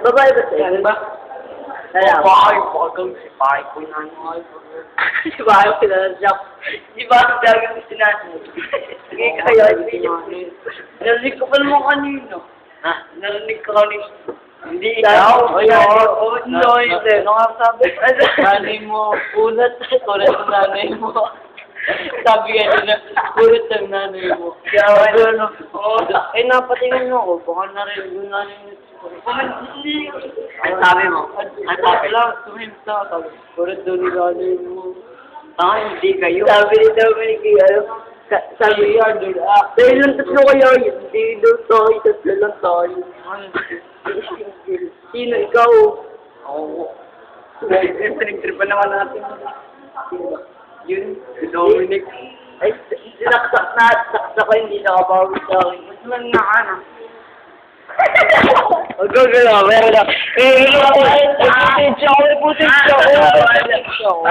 Babae ba sa'yo? Ano ba? Lalaki. Bakit si Pai ko na ano. Si Bayo kilala siya. Si Bayo talaga gusto natin. Sige kayo, hindi niyo. Narinig ko pa naman kanino. Ha? Narinig ko kanino. Hindi ikaw. No, hindi. Ano nga sabi? Nanay mo, ulat. Kulat ng nanay mo. Sabi ka nila, kulat ng nanay mo. Kaya ano? Eh, napatingin mo ako. Baka narinig yung nanay mo. Hindi. Ang sabi mo? Ang sabi lang, tumimik na ako. Kulat daw ni nanay mo. Hindi kayo. Sabi ni Dominic, sabi niya, dahil lang tatlo kayo, hindi daw tayo, tatlo lang tayo. Sino ikaw? Oo. Pinagtripan naman natin. Yun, si Dominic. Ay, sinaksak ko, hindi nakabawi sa akin. Mas man nga ano. Huwag ko gano'n, meron na. Eh, putin siya ako.